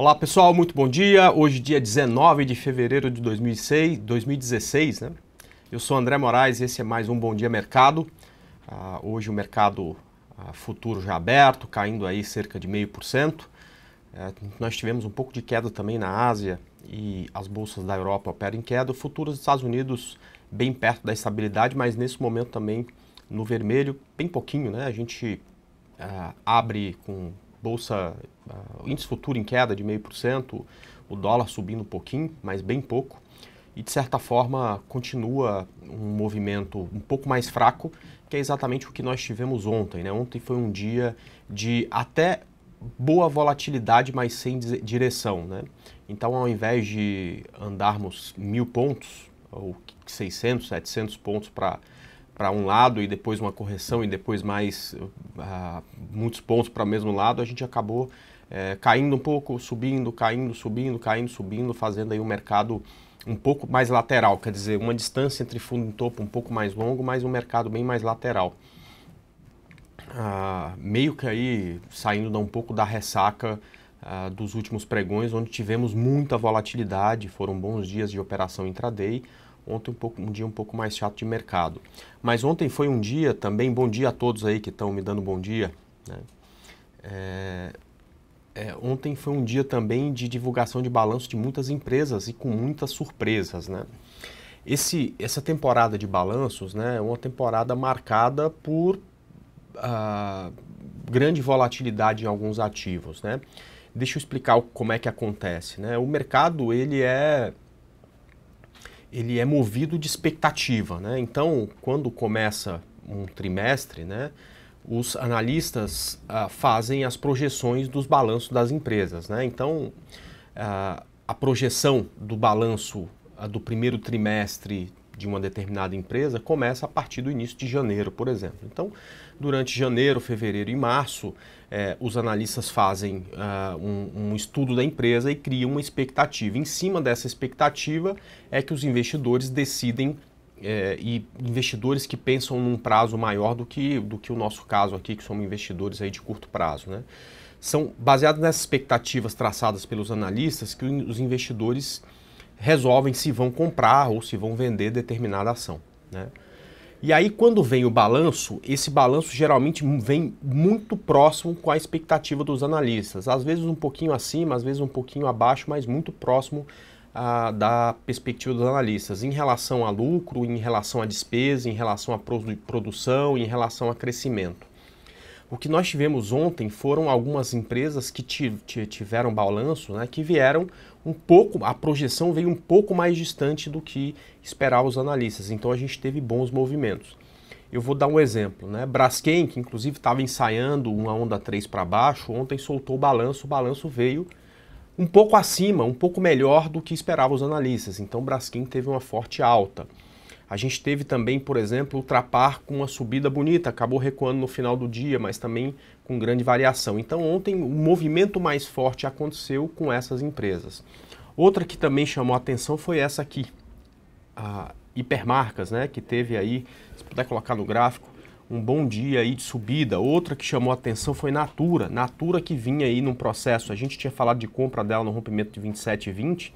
Olá pessoal, muito bom dia. Hoje dia 19 de fevereiro de 2016, né? Eu sou André Moraes e esse é mais um Bom Dia Mercado. Hoje o mercado futuro já aberto, caindo aí cerca de 0,5%. Nós tivemos um pouco de queda também na Ásia e as bolsas da Europa operam em queda. O futuro dos Estados Unidos bem perto da estabilidade, mas nesse momento também no vermelho, bem pouquinho, né? A gente abre com bolsa, índice futuro em queda de 0,5%, o dólar subindo um pouquinho, mas bem pouco, e de certa forma continua um movimento um pouco mais fraco, que é exatamente o que nós tivemos ontem, né? Ontem foi um dia de até boa volatilidade, mas sem direção, né? Então, ao invés de andarmos 1.000 pontos, ou 600, 700 pontos para um lado e depois uma correção e depois mais muitos pontos para o mesmo lado, a gente acabou caindo um pouco, subindo, caindo, subindo, caindo, subindo, fazendo aí um mercado um pouco mais lateral, quer dizer, uma distância entre fundo e topo um pouco mais longo, mas um mercado bem mais lateral. Meio que aí saindo um pouco da ressaca dos últimos pregões, onde tivemos muita volatilidade, foram bons dias de operação intraday. Ontem um dia um pouco mais chato de mercado. Mas ontem foi um dia também, bom dia a todos aí que estão me dando bom dia, né? Ontem foi um dia também de divulgação de balanço de muitas empresas e com muitas surpresas, né? Essa temporada de balanços, né, é uma temporada marcada por grande volatilidade em alguns ativos, né? Deixa eu explicar como é que acontece, né? O mercado, ele é movido de expectativa, né? Então, quando começa um trimestre, né, os analistas fazem as projeções dos balanços das empresas, né? Então, a projeção do balanço do primeiro trimestre de uma determinada empresa começa a partir do início de janeiro, por exemplo. Então, durante janeiro, fevereiro e março, os analistas fazem um estudo da empresa e criam uma expectativa. Em cima dessa expectativa é que os investidores decidem, e investidores que pensam num prazo maior do que o nosso caso aqui, que somos investidores aí de curto prazo, né? São baseados nessas expectativas traçadas pelos analistas que os investidores resolvem se vão comprar ou se vão vender determinada ação, né? E aí, quando vem o balanço, esse balanço geralmente vem muito próximo com a expectativa dos analistas. Às vezes um pouquinho acima, às vezes um pouquinho abaixo, mas muito próximo da perspectiva dos analistas, em relação a lucro, em relação a despesa, em relação a produção, em relação a crescimento. O que nós tivemos ontem foram algumas empresas que tiveram balanço, né, que vieram um pouco, a projeção veio um pouco mais distante do que esperavam os analistas, então a gente teve bons movimentos. Eu vou dar um exemplo, né? Braskem, que inclusive estava ensaiando uma onda 3 para baixo, ontem soltou o balanço veio um pouco acima, um pouco melhor do que esperavam os analistas, então Braskem teve uma forte alta. A gente teve também, por exemplo, o Ultrapar com uma subida bonita, acabou recuando no final do dia, mas também com grande variação. Então ontem o movimento mais forte aconteceu com essas empresas. Outra que também chamou a atenção foi essa aqui, a Hipermarcas, né, que teve aí, se puder colocar no gráfico, um bom dia aí de subida. Outra que chamou a atenção foi Natura que vinha aí num processo, a gente tinha falado de compra dela no rompimento de 27,20,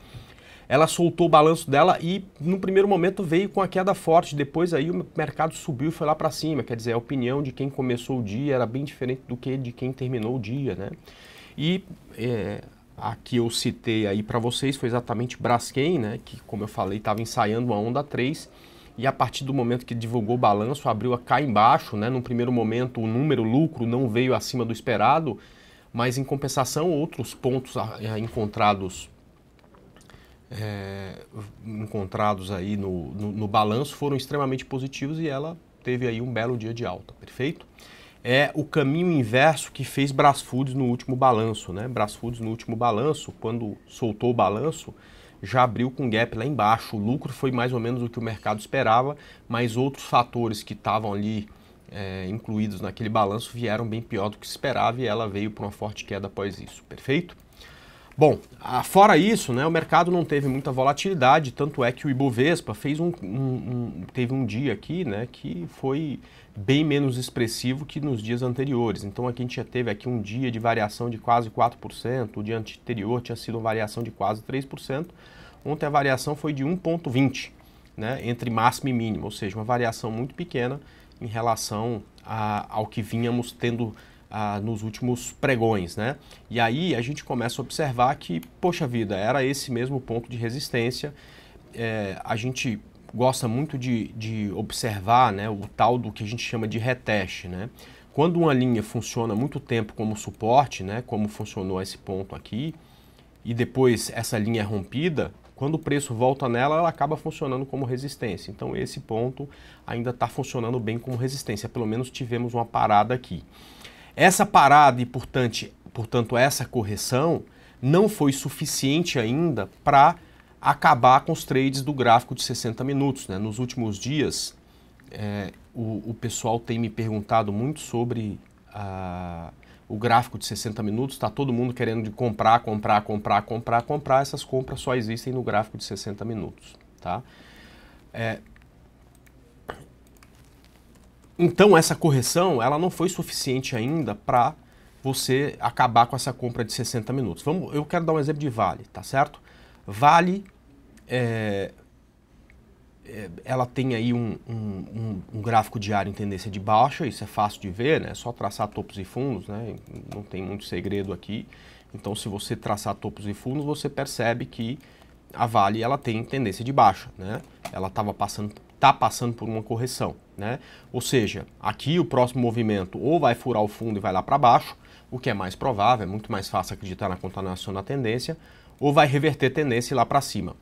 ela soltou o balanço dela e no primeiro momento veio com a queda forte, depois aí o mercado subiu e foi lá para cima, quer dizer, a opinião de quem começou o dia era bem diferente do que de quem terminou o dia, né? E aqui eu citei aí para vocês foi exatamente Braskem, né, que como eu falei estava ensaiando uma onda 3 e a partir do momento que divulgou o balanço abriu a cá embaixo, né? No primeiro momento o lucro não veio acima do esperado, mas em compensação outros pontos encontrados aí no balanço foram extremamente positivos e ela teve aí um belo dia de alta, perfeito? É o caminho inverso que fez Brasfoods no último balanço, né? Brasfoods no último balanço, quando soltou o balanço, já abriu com gap lá embaixo. O lucro foi mais ou menos o que o mercado esperava, mas outros fatores que estavam ali incluídos naquele balanço vieram bem pior do que se esperava e ela veio para uma forte queda após isso, perfeito? Bom, fora isso, né, o mercado não teve muita volatilidade, tanto é que o Ibovespa teve um dia aqui, né, que foi bem menos expressivo que nos dias anteriores. Então aqui a gente já teve aqui um dia de variação de quase 4%, o dia anterior tinha sido uma variação de quase 3%, ontem a variação foi de 1,20%, né, entre máximo e mínimo, ou seja, uma variação muito pequena em relação ao que vínhamos tendo nos últimos pregões, né? E aí a gente começa a observar que, poxa vida, era esse mesmo ponto de resistência. A gente gosta muito de observar, né, o tal do que a gente chama de reteste, né? Quando uma linha funciona muito tempo como suporte, né, como funcionou esse ponto aqui, e depois essa linha é rompida, quando o preço volta nela, ela acaba funcionando como resistência. Então esse ponto ainda está funcionando bem como resistência, pelo menos tivemos uma parada aqui. Essa parada e, portanto, essa correção não foi suficiente ainda para acabar com os trades do gráfico de 60 minutos. Né? Nos últimos dias, o pessoal tem me perguntado muito sobre o gráfico de 60 minutos. Está todo mundo querendo comprar. Essas compras só existem no gráfico de 60 minutos. Tá? Então essa correção ela não foi suficiente ainda para você acabar com essa compra de 60 minutos. Eu quero dar um exemplo de Vale, tá certo? Vale, ela tem aí um gráfico diário em tendência de baixa, isso é fácil de ver, né? É só traçar topos e fundos, né? Não tem muito segredo aqui. Então se você traçar topos e fundos, você percebe que a Vale ela tem tendência de baixa, né? Ela está passando por uma correção, né? Ou seja, aqui o próximo movimento ou vai furar o fundo e vai lá para baixo, o que é mais provável, é muito mais fácil acreditar na continuação da tendência, ou vai reverter tendência e ir lá para cima.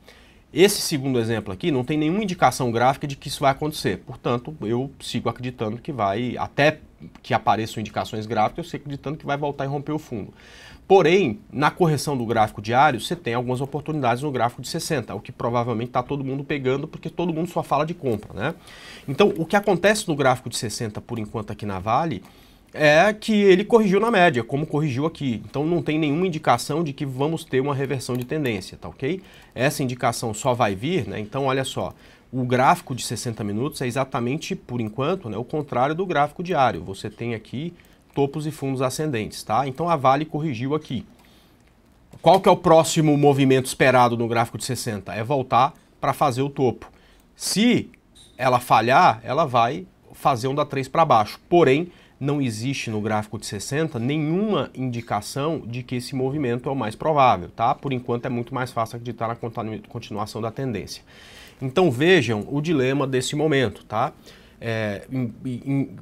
Esse segundo exemplo aqui não tem nenhuma indicação gráfica de que isso vai acontecer, portanto eu sigo acreditando que vai, até que apareçam indicações gráficas, eu sigo acreditando que vai voltar e romper o fundo. Porém, na correção do gráfico diário, você tem algumas oportunidades no gráfico de 60, o que provavelmente está todo mundo pegando, porque todo mundo só fala de compra, né? Então, o que acontece no gráfico de 60, por enquanto aqui na Vale, é que ele corrigiu na média, como corrigiu aqui. Então, não tem nenhuma indicação de que vamos ter uma reversão de tendência, tá ok? Essa indicação só vai vir, né? Então, olha só, o gráfico de 60 minutos é exatamente, por enquanto, né, o contrário do gráfico diário. Você tem aqui topos e fundos ascendentes, tá? Então a Vale corrigiu aqui. Qual que é o próximo movimento esperado no gráfico de 60? É voltar para fazer o topo. Se ela falhar, ela vai fazer onda 3 para baixo. Porém, não existe no gráfico de 60 nenhuma indicação de que esse movimento é o mais provável, tá? Por enquanto é muito mais fácil acreditar na continuação da tendência. Então vejam o dilema desse momento, tá?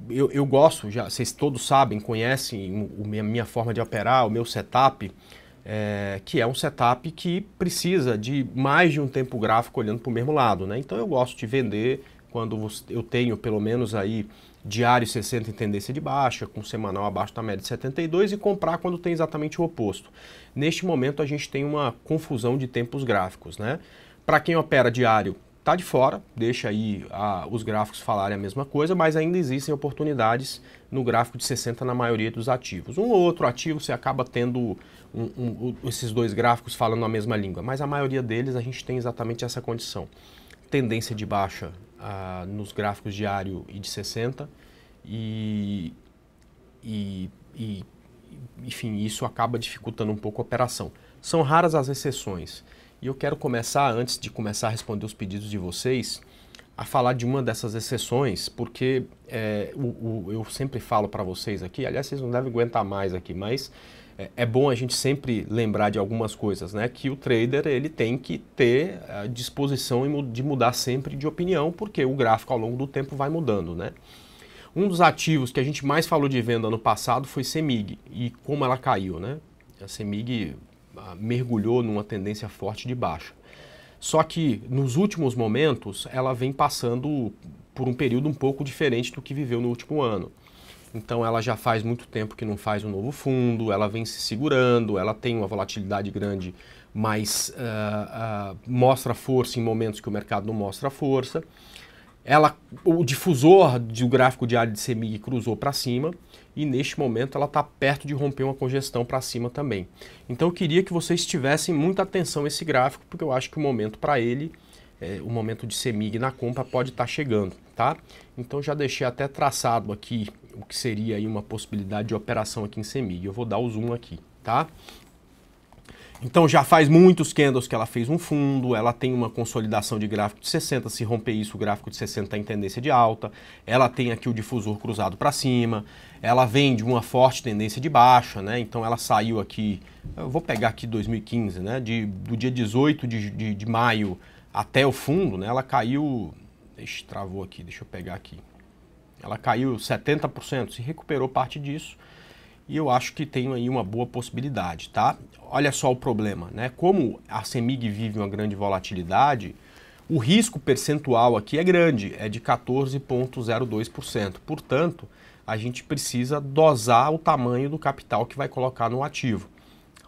Eu gosto, já vocês todos sabem, conhecem a minha forma de operar, o meu setup, que é um setup que precisa de mais de um tempo gráfico olhando para o mesmo lado, né? Então eu gosto de vender quando eu tenho pelo menos aí diário 60 em tendência de baixa, com semanal abaixo da média de 72 e comprar quando tem exatamente o oposto. Neste momento a gente tem uma confusão de tempos gráficos, né? Para quem opera diário, tá de fora, deixa aí os gráficos falarem a mesma coisa, mas ainda existem oportunidades no gráfico de 60 na maioria dos ativos. Um ou outro ativo você acaba tendo esses dois gráficos falando a mesma língua, mas a maioria deles a gente tem exatamente essa condição. Tendência de baixa nos gráficos diário e de 60 enfim, isso acaba dificultando um pouco a operação. São raras as exceções. E eu quero começar, antes de começar a responder os pedidos de vocês, a falar de uma dessas exceções, porque eu sempre falo para vocês aqui, aliás, vocês não devem aguentar mais aqui, mas é bom a gente sempre lembrar de algumas coisas, né? Que o trader ele tem que ter a disposição de mudar sempre de opinião, porque o gráfico ao longo do tempo vai mudando, né? Um dos ativos que a gente mais falou de venda ano passado foi CEMIG, e como ela caiu, né? A CEMIG mergulhou numa tendência forte de baixa. Só que nos últimos momentos ela vem passando por um período um pouco diferente do que viveu no último ano. Então ela já faz muito tempo que não faz um novo fundo, ela vem se segurando, ela tem uma volatilidade grande, mas mostra força em momentos que o mercado não mostra força. o difusor do gráfico diário de CEMIG cruzou para cima e neste momento ela está perto de romper uma congestão para cima também. Então eu queria que vocês tivessem muita atenção a esse gráfico, porque eu acho que o momento para ele, o momento de CEMIG na compra pode estar chegando, tá? Então já deixei até traçado aqui o que seria aí uma possibilidade de operação aqui em CEMIG. Eu vou dar o zoom aqui, tá? Então já faz muitos candles que ela fez um fundo, ela tem uma consolidação de gráfico de 60, se romper isso o gráfico de 60 está em tendência de alta, ela tem aqui o difusor cruzado para cima, ela vem de uma forte tendência de baixa, né? Então ela saiu aqui, eu vou pegar aqui 2015, né? Do dia 18 de maio até o fundo, né? Ela caiu, travou aqui, deixa eu pegar aqui, ela caiu 70%, se recuperou parte disso. E eu acho que tem aí uma boa possibilidade, tá? Olha só o problema, né? Como a CEMIG vive uma grande volatilidade, o risco percentual aqui é grande, é de 14,02%. Portanto, a gente precisa dosar o tamanho do capital que vai colocar no ativo,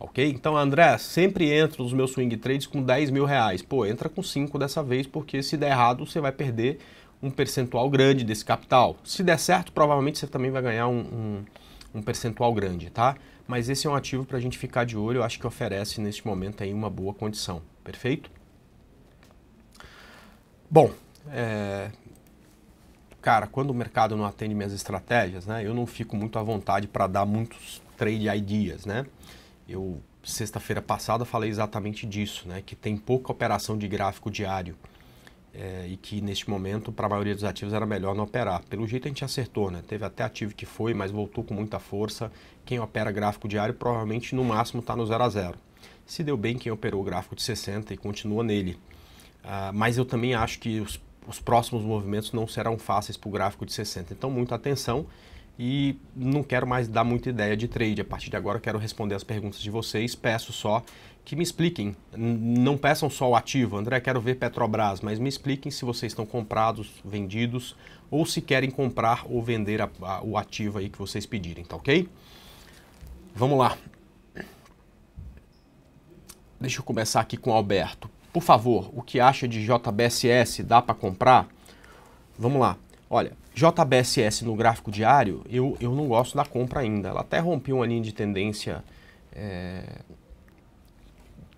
ok? Então, André, sempre entra nos meus swing trades com 10 mil reais. Pô, entra com 5 dessa vez, porque se der errado, você vai perder um percentual grande desse capital. Se der certo, provavelmente você também vai ganhar um percentual grande, tá? Mas esse é um ativo para a gente ficar de olho, eu acho que oferece neste momento aí uma boa condição, perfeito? Bom, cara, quando o mercado não atende minhas estratégias, né, eu não fico muito à vontade para dar muitos trade ideas, né? Eu, sexta-feira passada, falei exatamente disso, né, que tem pouca operação de gráfico diário. E que neste momento, para a maioria dos ativos, era melhor não operar. Pelo jeito a gente acertou, né? Teve até ativo que foi, mas voltou com muita força. Quem opera gráfico diário provavelmente no máximo está no 0 a 0. Se deu bem quem operou o gráfico de 60 e continua nele. Mas eu também acho que os próximos movimentos não serão fáceis para o gráfico de 60. Então, muita atenção e não quero mais dar muita ideia de trade. A partir de agora, quero responder as perguntas de vocês. Peço só que me expliquem, não peçam só o ativo, André, quero ver Petrobras, mas me expliquem se vocês estão comprados, vendidos, ou se querem comprar ou vender o ativo aí que vocês pedirem, tá ok? Vamos lá. Deixa eu começar aqui com o Alberto. Por favor, o que acha de JBSS? Dá para comprar? Vamos lá. Olha, JBSS no gráfico diário, eu não gosto da compra ainda. Ela até rompeu uma linha de tendência...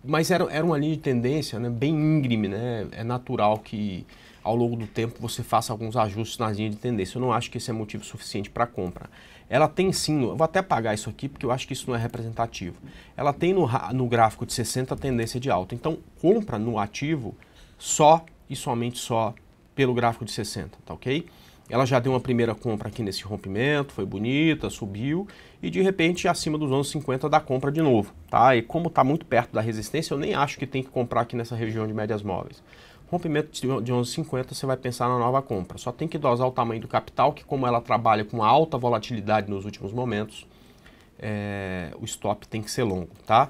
Mas era uma linha de tendência, né, bem íngreme, né? É natural que ao longo do tempo você faça alguns ajustes nas linhas de tendência. Eu não acho que esse é motivo suficiente para compra. Ela tem sim, eu vou até apagar isso aqui porque eu acho que isso não é representativo. Ela tem no gráfico de 60 tendência de alta. Então compra no ativo só e somente só pelo gráfico de 60, tá ok? Ela já deu uma primeira compra aqui nesse rompimento, foi bonita, subiu e de repente acima dos 11,50 dá compra de novo, tá? E como está muito perto da resistência, eu nem acho que tem que comprar aqui nessa região de médias móveis. Rompimento de 11,50 você vai pensar na nova compra. Só tem que dosar o tamanho do capital, que como ela trabalha com alta volatilidade nos últimos momentos, o stop tem que ser longo, tá?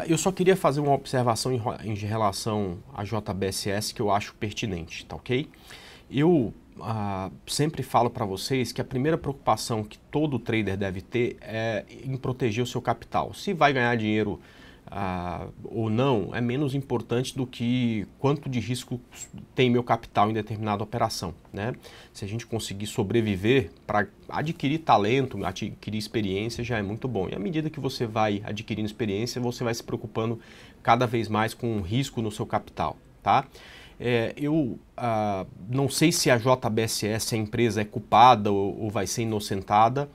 Eu só queria fazer uma observação em relação a JBSS que eu acho pertinente, tá ok? Eu sempre falo para vocês que a primeira preocupação que todo trader deve ter é em proteger o seu capital. Se vai ganhar dinheiro ou não, é menos importante do que quanto de risco tem meu capital em determinada operação, né? Se a gente conseguir sobreviver para adquirir talento, adquirir experiência, já é muito bom. E à medida que você vai adquirindo experiência, você vai se preocupando cada vez mais com o risco no seu capital, tá? Eu não sei se a JBSS, a empresa, é culpada ou vai ser inocentada,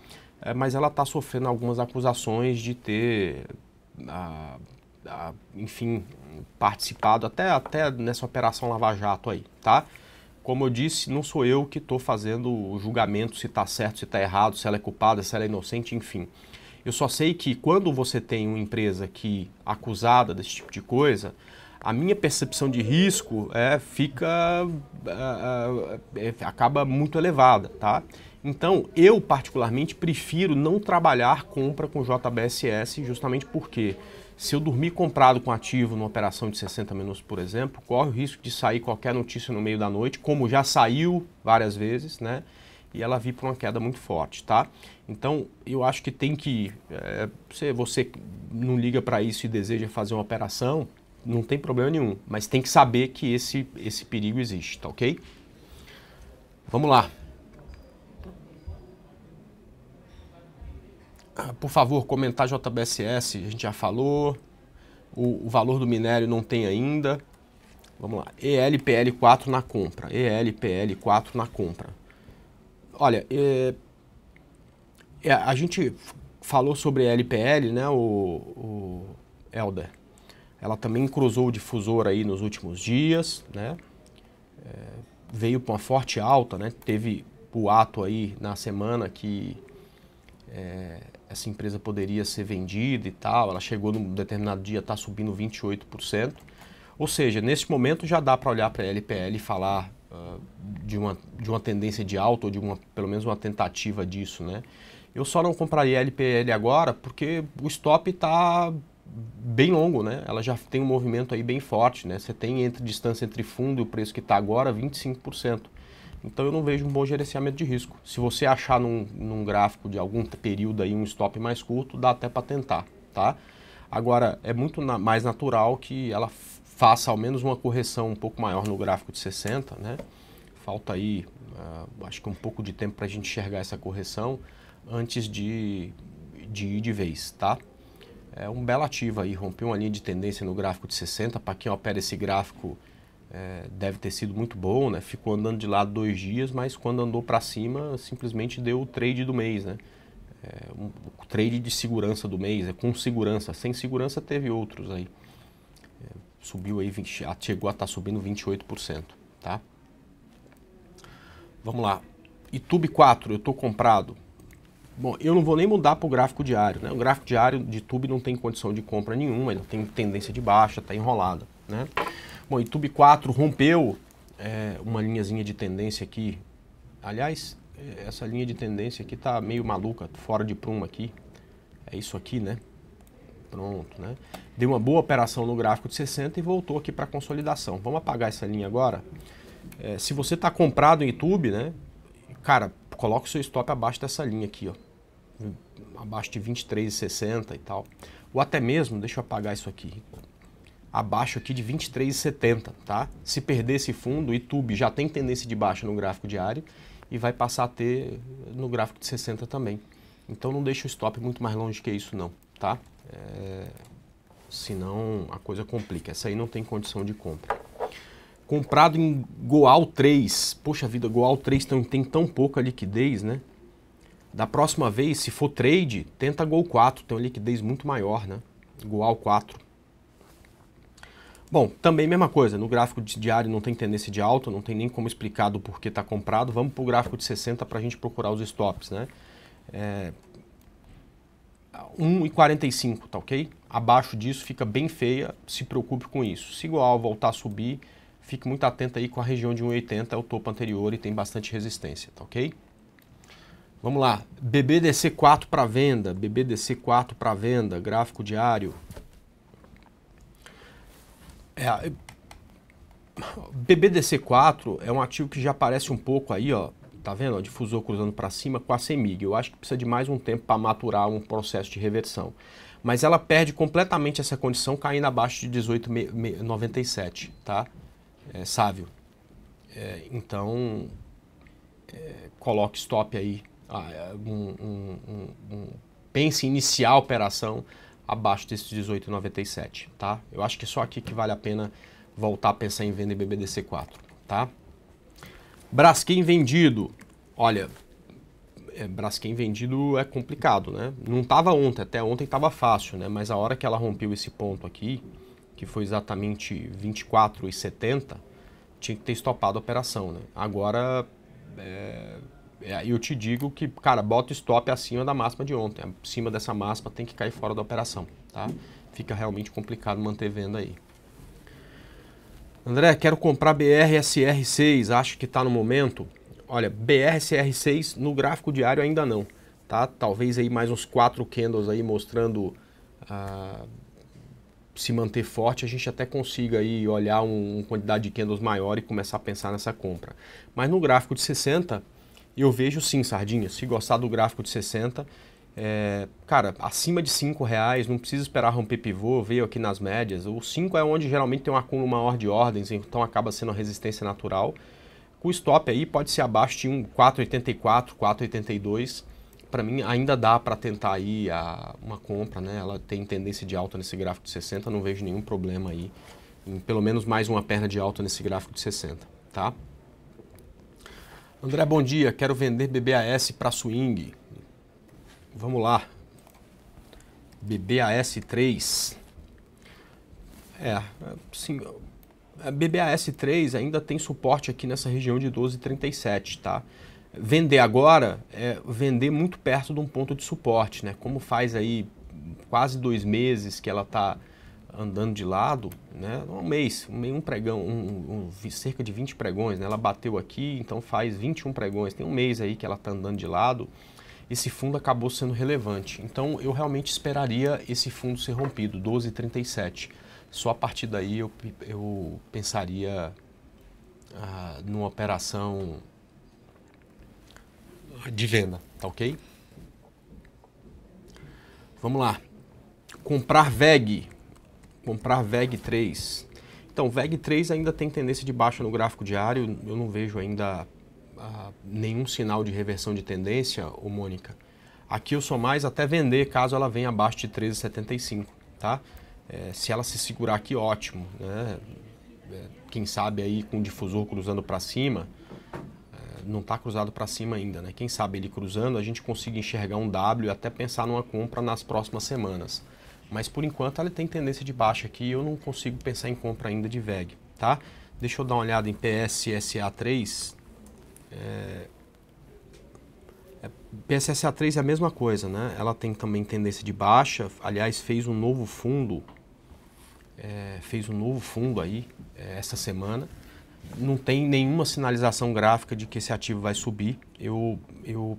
mas ela está sofrendo algumas acusações de ter, enfim, participado até nessa operação Lava Jato aí, tá? Como eu disse, não sou eu que estou fazendo o julgamento se está certo, se está errado, se ela é culpada, se ela é inocente, enfim. Eu só sei que quando você tem uma empresa que acusada desse tipo de coisa, a minha percepção de risco acaba muito elevada, tá? Então, eu particularmente prefiro não trabalhar compra com JBSS justamente porque se eu dormir comprado com ativo numa operação de 60 minutos, por exemplo, corre o risco de sair qualquer notícia no meio da noite, como já saiu várias vezes, né? E ela vir para uma queda muito forte, tá? Então, eu acho que tem que... se você não liga para isso e deseja fazer uma operação, não tem problema nenhum, mas tem que saber que esse perigo existe, tá ok? Vamos lá. Por favor, comentar JBSS, a gente já falou. O valor do minério não tem ainda. Vamos lá. ELPL4 na compra. ELPL4 na compra. Olha, a gente falou sobre a LPL, né, o Helder. Ela também cruzou o difusor aí nos últimos dias, né? Veio com uma forte alta, né? Teve o ato aí na semana que essa empresa poderia ser vendida e tal. Ela chegou num determinado dia, está subindo 28%. Ou seja, nesse momento já dá para olhar para a LPL e falar de uma tendência de alta ou de pelo menos uma tentativa disso, né? Eu só não compraria a LPL agora porque o stop está bem longo, né? Ela já tem um movimento aí bem forte, né? Você tem distância entre fundo e o preço que está agora 25%. Então eu não vejo um bom gerenciamento de risco. Se você achar num gráfico de algum período aí um stop mais curto, dá até para tentar, tá? Agora, é muito mais natural que ela faça ao menos uma correção um pouco maior no gráfico de 60, né? Falta aí, acho que um pouco de tempo para a gente enxergar essa correção antes de ir de vez, tá? É um belo ativo aí, rompeu uma linha de tendência no gráfico de 60, para quem opera esse gráfico deve ter sido muito bom, né? Ficou andando de lado 2 dias, mas quando andou para cima simplesmente deu o trade do mês, né? O trade de segurança do mês, com segurança, sem segurança teve outros aí. Subiu aí, chegou a estar subindo 28%, tá? Vamos lá. YouTube 4, eu estou comprado. Bom, eu não vou nem mudar para o gráfico diário, né? O gráfico diário de YouTube não tem condição de compra nenhuma, ele tem tendência de baixa, está enrolada, né? Bom, YouTube 4 rompeu uma linhazinha de tendência aqui. Aliás, essa linha de tendência aqui está meio maluca, fora de prumo aqui. É isso aqui, né? Pronto, né? Deu uma boa operação no gráfico de 60 e voltou aqui para consolidação. Vamos apagar essa linha agora. Se você está comprado em YouTube, né? Cara, coloca o seu stop abaixo dessa linha aqui, ó. Abaixo de 23,60 e tal. Ou até mesmo, deixa eu apagar isso aqui. Abaixo aqui de 23,70, tá? Se perder esse fundo, o YouTube já tem tendência de baixa no gráfico diário e vai passar a ter no gráfico de 60 também. Então não deixa o stop muito mais longe que isso não, tá? Senão a coisa complica. Essa aí não tem condição de compra. Comprado em Goal 3. Poxa vida, Goal 3 tem tão pouca liquidez, né? Da próxima vez, se for trade, tenta Goal 4. Tem uma liquidez muito maior, né? Goal 4. Bom, também mesma coisa. No gráfico diário não tem tendência de alta, não tem nem como explicar do porquê está comprado. Vamos para o gráfico de 60 para a gente procurar os stops, né? 1,45, tá ok? Abaixo disso fica bem feia, se preocupe com isso. Se igual voltar a subir, fique muito atento aí com a região de 1,80, é o topo anterior e tem bastante resistência, tá ok? Vamos lá, BBDC4 para venda, BBDC4 para venda, gráfico diário. BBDC4 é um ativo que já aparece um pouco aí, ó. Tá vendo? O difusor cruzando para cima com a CEMIG. Eu acho que precisa de mais um tempo para maturar um processo de reversão. Mas ela perde completamente essa condição caindo abaixo de 18,97, tá? Sávio. Então, coloque stop aí. Pense em iniciar a operação abaixo desses 18,97, tá? Eu acho que é só aqui que vale a pena voltar a pensar em venda em BBDC4, tá? Braskem vendido, olha, Braskem vendido é complicado, né? Não estava ontem, até ontem estava fácil, né? Mas a hora que ela rompeu esse ponto aqui, que foi exatamente 24,70, tinha que ter estopado a operação, né? Agora, eu te digo que, cara, bota o stop acima da máxima de ontem, acima dessa máxima tem que cair fora da operação, tá? Fica realmente complicado manter venda aí. André, quero comprar BRSR6, acho que está no momento. Olha, BRSR6 no gráfico diário ainda não, tá? Talvez aí mais uns 4 candles aí mostrando se manter forte, a gente até consiga aí olhar uma quantidade de candles maior e começar a pensar nessa compra. Mas no gráfico de 60, eu vejo sim, Sardinha, se gostar do gráfico de 60, cara, acima de R$5, não precisa esperar romper pivô, veio aqui nas médias. O 5 é onde geralmente tem um acúmulo maior de ordens, então acaba sendo uma resistência natural. Com o stop aí pode ser abaixo de um 4,84, 4,82. Para mim ainda dá para tentar aí uma compra, né? Ela tem tendência de alta nesse gráfico de 60, não vejo nenhum problema aí em pelo menos mais uma perna de alta nesse gráfico de 60, tá? André, bom dia, quero vender BBAS para swing. Vamos lá. BBAS3. Sim, a BBAS3 ainda tem suporte aqui nessa região de 12,37, tá? Vender agora é vender muito perto de um ponto de suporte, né? Como faz aí quase 2 meses que ela está andando de lado, né? Um mês, um pregão, cerca de 20 pregões, né? Ela bateu aqui, então faz 21 pregões, tem um mês aí que ela está andando de lado. Esse fundo acabou sendo relevante, então eu realmente esperaria esse fundo ser rompido, 12,37. Só a partir daí eu pensaria numa operação de venda, tá ok? Vamos lá. Comprar VEG 3. Então, VEG 3 ainda tem tendência de baixa no gráfico diário, eu não vejo ainda nenhum sinal de reversão de tendência, Mônica. Aqui eu sou mais até vender caso ela venha abaixo de 13,75, tá? Se ela se segurar aqui, ótimo, né? Quem sabe aí com o difusor cruzando para cima, não está cruzado para cima ainda, né? Quem sabe ele cruzando, a gente consiga enxergar um W e até pensar numa compra nas próximas semanas. Mas por enquanto ela tem tendência de baixa aqui e eu não consigo pensar em compra ainda de VEG, tá? Deixa eu dar uma olhada em PSSA3. PSSA3 é a mesma coisa, né? Ela tem também tendência de baixa, aliás, fez um novo fundo aí essa semana. Não tem nenhuma sinalização gráfica de que esse ativo vai subir. Eu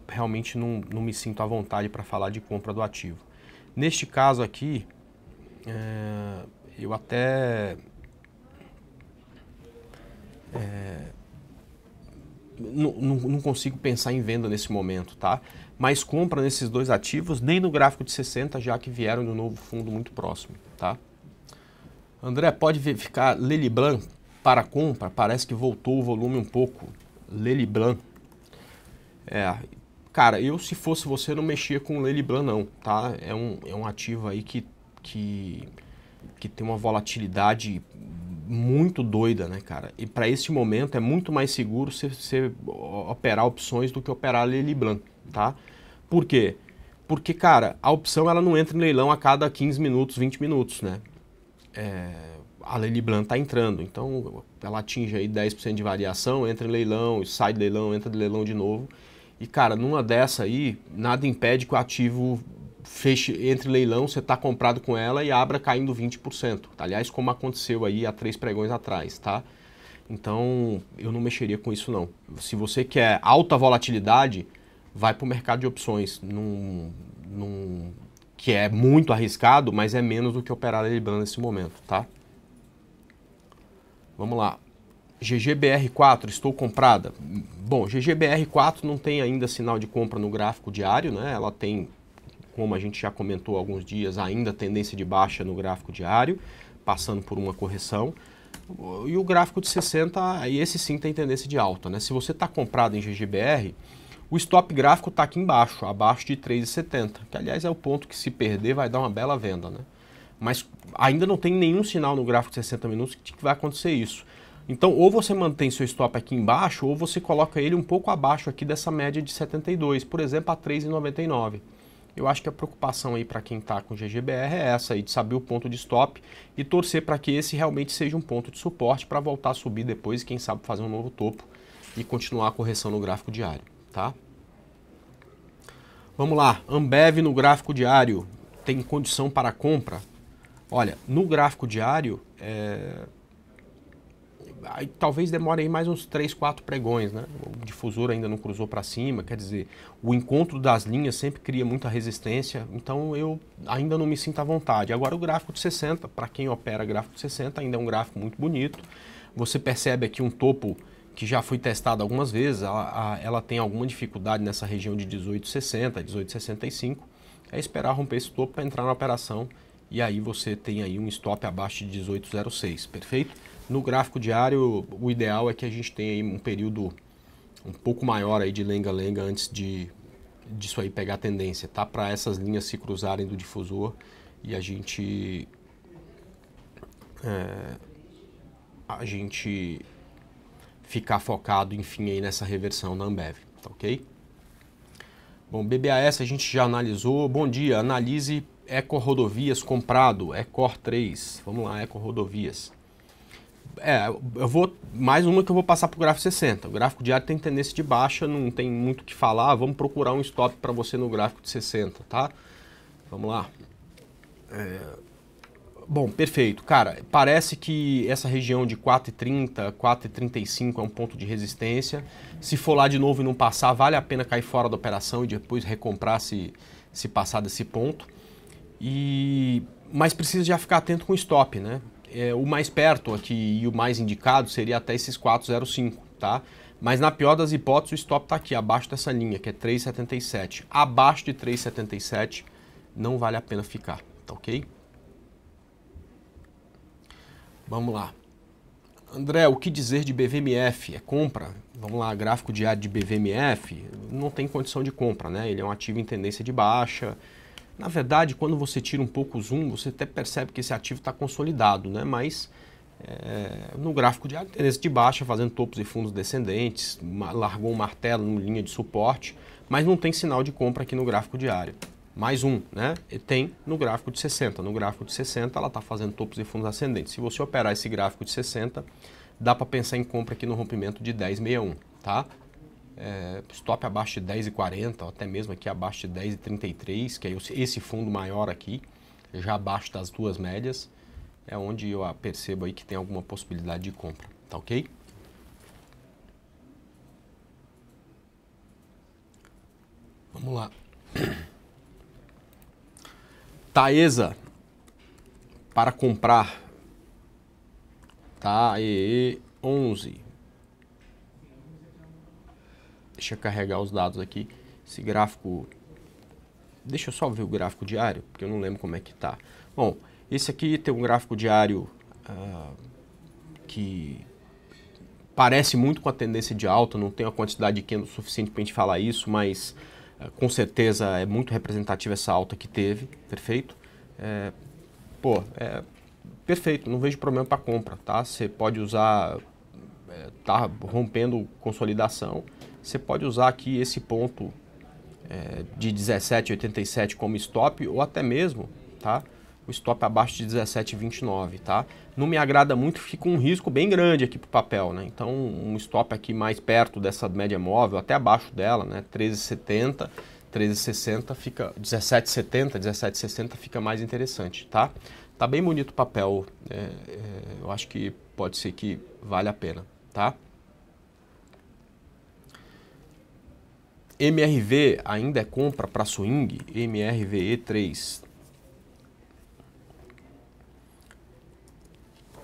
realmente não me sinto à vontade para falar de compra do ativo. Neste caso aqui, eu até não consigo pensar em venda nesse momento, tá? Mas compra nesses dois ativos, nem no gráfico de 60, já que vieram de um novo fundo muito próximo, tá? André, pode verificar Lely Blanc para compra? Parece que voltou o volume um pouco. Lely Blanc. Cara, eu se fosse você não mexia com o Lely Blanc não, tá? É um ativo aí que tem uma volatilidade muito doida, né, cara? E para esse momento é muito mais seguro você operar opções do que operar Lely Blanc, tá? Por quê? Porque, cara, a opção ela não entra em leilão a cada 15 minutos, 20 minutos, né? A Lely Blanc está entrando, então ela atinge aí 10% de variação, entra em leilão, sai de leilão, entra de leilão de novo. E, cara, numa dessa aí, nada impede que o ativo entre leilão, você está comprado com ela e abra caindo 20%. Aliás, como aconteceu aí há 3 pregões atrás, tá? Então, eu não mexeria com isso não. Se você quer alta volatilidade, vai para o mercado de opções, que é muito arriscado, mas é menos do que operar Lely Blanc nesse momento, tá? Vamos lá. GGBR4, estou comprada. Bom, GGBR4 não tem ainda sinal de compra no gráfico diário, né? Ela tem, como a gente já comentou há alguns dias, ainda tendência de baixa no gráfico diário, passando por uma correção. E o gráfico de 60, aí esse sim tem tendência de alta, né? Se você está comprado em GGBR, o stop gráfico está aqui embaixo, abaixo de 3,70, que aliás é o ponto que se perder vai dar uma bela venda, né? Mas ainda não tem nenhum sinal no gráfico de 60 minutos que vai acontecer isso. Então, ou você mantém seu stop aqui embaixo, ou você coloca ele um pouco abaixo aqui dessa média de 72, por exemplo, a 3,99. Eu acho que a preocupação aí para quem está com GGBR é essa aí, de saber o ponto de stop e torcer para que esse realmente seja um ponto de suporte para voltar a subir depois e quem sabe fazer um novo topo e continuar a correção no gráfico diário, tá? Vamos lá, Ambev no gráfico diário tem condição para compra? Olha, no gráfico diário, talvez demore aí mais uns 3, 4 pregões, né? O difusor ainda não cruzou para cima, quer dizer, o encontro das linhas sempre cria muita resistência, então eu ainda não me sinto à vontade. Agora o gráfico de 60, para quem opera gráfico de 60, ainda é um gráfico muito bonito. Você percebe aqui um topo que já foi testado algumas vezes, ela tem alguma dificuldade nessa região de 18,60, 18,65. É esperar romper esse topo para entrar na operação e aí você tem aí um stop abaixo de 18,06, perfeito? No gráfico diário, o ideal é que a gente tenha aí um período um pouco maior aí de lenga-lenga antes disso aí pegar tendência, tá? Para essas linhas se cruzarem do difusor e a gente ficar focado, enfim, aí nessa reversão da Ambev, tá ok? Bom, BBAS a gente já analisou. Bom dia, analise Ecor Rodovias comprado, Ecor 3. Vamos lá, Ecor Rodovias. Eu vou mais uma que eu vou passar para o gráfico 60. O gráfico diário tem tendência de baixa, não tem muito o que falar. Vamos procurar um stop para você no gráfico de 60, tá? Vamos lá. Bom, perfeito. Cara, parece que essa região de 4,30, 4,35 é um ponto de resistência. Se for lá de novo e não passar, vale a pena cair fora da operação e depois recomprar se passar desse ponto. Mas precisa já ficar atento com o stop, né? O mais perto aqui e o mais indicado seria até esses 4,05, tá? Mas na pior das hipóteses, o stop está aqui, abaixo dessa linha, que é 3,77. Abaixo de 3,77 não vale a pena ficar, tá ok? Vamos lá. André, o que dizer de BVMF? É compra? Vamos lá, gráfico diário de BVMF não tem condição de compra, né? Ele é um ativo em tendência de baixa. Na verdade, quando você tira um pouco o zoom, você até percebe que esse ativo está consolidado, né? Mas no gráfico diário, tendência de baixa, fazendo topos e fundos descendentes, largou um martelo em linha de suporte, mas não tem sinal de compra aqui no gráfico diário. Mais um, né? E tem no gráfico de 60. No gráfico de 60, ela está fazendo topos e fundos ascendentes. Se você operar esse gráfico de 60, dá para pensar em compra aqui no rompimento de 10,61, tá? Stop abaixo de 10,40, até mesmo aqui abaixo de 10,33, que é esse fundo maior aqui, já abaixo das duas médias, é onde eu percebo aí que tem alguma possibilidade de compra, tá ok? Vamos lá. Taesa para comprar, tá? EE11. Deixa eu carregar os dados aqui. Esse gráfico, deixa eu só ver o gráfico diário, porque eu não lembro como é que tá. Bom, esse aqui tem um gráfico diário que parece muito com a tendência de alta, não tem a quantidade de candle suficiente para a gente falar isso, mas com certeza é muito representativa essa alta que teve, perfeito? Perfeito, não vejo problema para compra, tá? Você pode usar, tá rompendo consolidação, você pode usar aqui esse ponto de 17,87 como stop, ou até mesmo, tá? O stop abaixo de 17,29, tá? Não me agrada muito, fica um risco bem grande aqui para o papel, né? Então, um stop aqui mais perto dessa média móvel, até abaixo dela, né? 13,70, 13,60 fica, 17,70, 17,60 fica mais interessante, tá? Tá bem bonito o papel, eu acho que pode ser que vale a pena, tá? MRV ainda é compra para swing, MRVE3.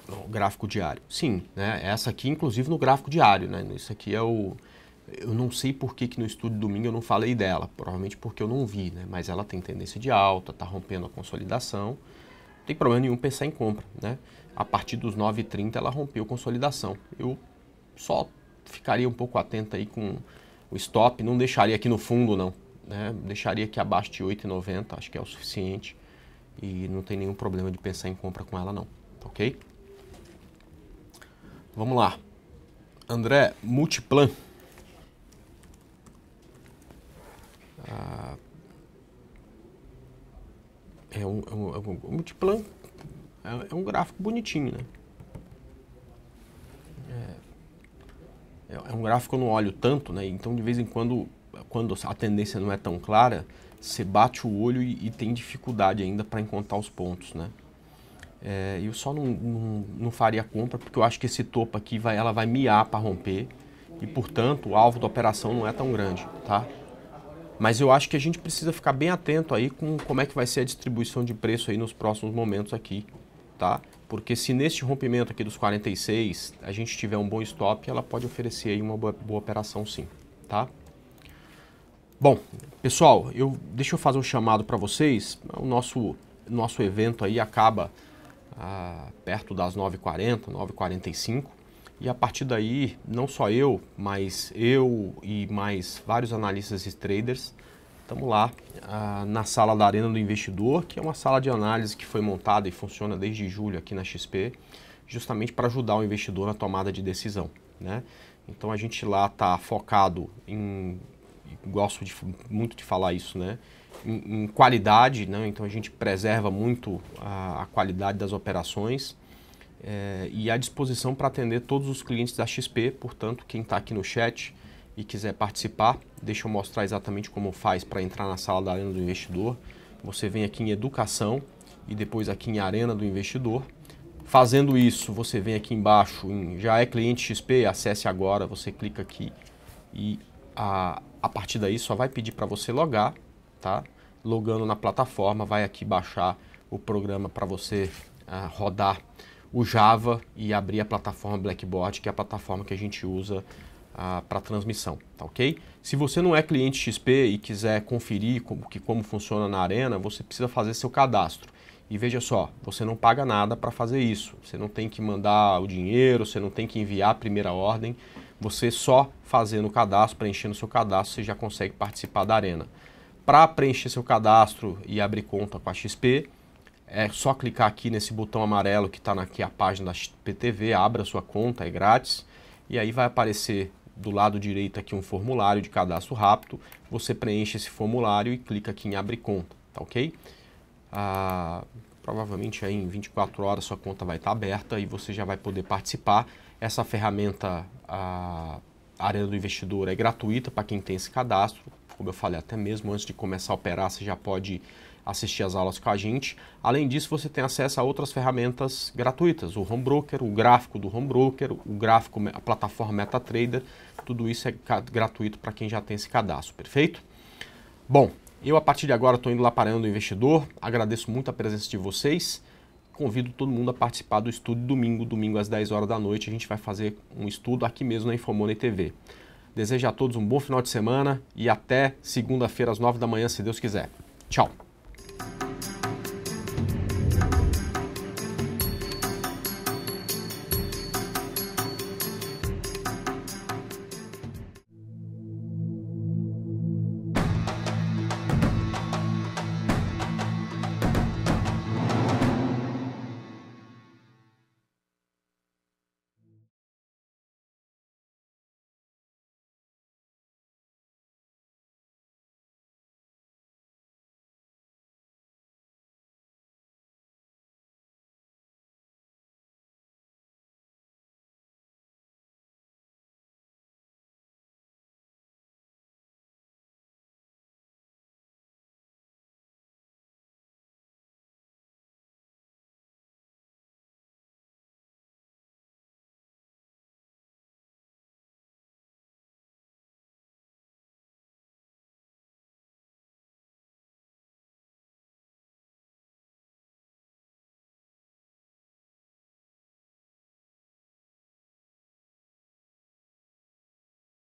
No gráfico diário. Sim, né? Essa aqui, inclusive, no gráfico diário, né? Isso aqui é o... Eu não sei por que no estudo de domingo eu não falei dela, provavelmente porque eu não vi, né? Mas ela tem tendência de alta, tá rompendo a consolidação. Não tem problema nenhum pensar em compra, né? A partir dos 9,30 ela rompeu consolidação. Eu só ficaria um pouco atento aí com o stop, não deixaria aqui no fundo não, né? Deixaria aqui abaixo de 8,90, acho que é o suficiente e não tem nenhum problema de pensar em compra com ela não, ok? Vamos lá, André, Multiplan. O Multiplan é um gráfico bonitinho, né? É um gráfico que eu não olho tanto, né? Então, de vez em quando a tendência não é tão clara, você bate o olho e tem dificuldade ainda para encontrar os pontos, né? Eu só não faria compra porque eu acho que esse topo aqui ela vai miar para romper e, portanto, o alvo da operação não é tão grande, tá? Mas eu acho que a gente precisa ficar bem atento aí com como é que vai ser a distribuição de preço aí nos próximos momentos aqui, tá? Porque se neste rompimento aqui dos 46 a gente tiver um bom stop, ela pode oferecer aí uma boa operação sim, tá? Bom, pessoal, deixa eu fazer um chamado para vocês. O nosso evento aí acaba perto das 9h40, 9h45. E a partir daí, não só eu, mas eu e mais vários analistas e traders, estamos lá na sala da Arena do Investidor, que é uma sala de análise que foi montada e funciona desde julho aqui na XP, justamente para ajudar o investidor na tomada de decisão, né? Então a gente lá está focado em, gosto muito de falar isso, né? Em qualidade, né? Então a gente preserva muito a qualidade das operações e à disposição para atender todos os clientes da XP. Portanto, quem está aqui no chat e quiser participar, deixa eu mostrar exatamente como faz para entrar na sala da Arena do Investidor. Você vem aqui em Educação e depois aqui em Arena do Investidor. Fazendo isso, você vem aqui embaixo em Já é cliente XP, acesse agora, você clica aqui e a partir daí só vai pedir para você logar, tá? Logando na plataforma, vai aqui baixar o programa para você rodar o Java e abrir a plataforma Blackboard, que é a plataforma que a gente usa para transmissão, tá ok? Se você não é cliente XP e quiser conferir como funciona na Arena, você precisa fazer seu cadastro. E veja só, você não paga nada para fazer isso. Você não tem que mandar o dinheiro, você não tem que enviar a primeira ordem. Você só fazendo o cadastro, preenchendo o seu cadastro, você já consegue participar da Arena. Para preencher seu cadastro e abrir conta com a XP, é só clicar aqui nesse botão amarelo que está aqui a página da XP TV, abra sua conta, é grátis. E aí vai aparecer do lado direito aqui um formulário de cadastro rápido. Você preenche esse formulário e clica aqui em abrir conta, tá ok? Provavelmente aí em 24 horas sua conta vai estar aberta e você já vai poder participar. Essa ferramenta, a Arena do Investidor, é gratuita para quem tem esse cadastro. Como eu falei, até mesmo antes de começar a operar, você já pode assistir as aulas com a gente. Além disso, você tem acesso a outras ferramentas gratuitas, o Home Broker, o gráfico do Home Broker, o gráfico, a plataforma MetaTrader, tudo isso é gratuito para quem já tem esse cadastro, perfeito? Bom, eu a partir de agora estou indo lá para a Arena do Investidor, agradeço muito a presença de vocês, convido todo mundo a participar do estudo domingo às 10 horas da noite, a gente vai fazer um estudo aqui mesmo na Infomoney TV. Desejo a todos um bom final de semana e até segunda-feira às 9 da manhã, se Deus quiser. Tchau!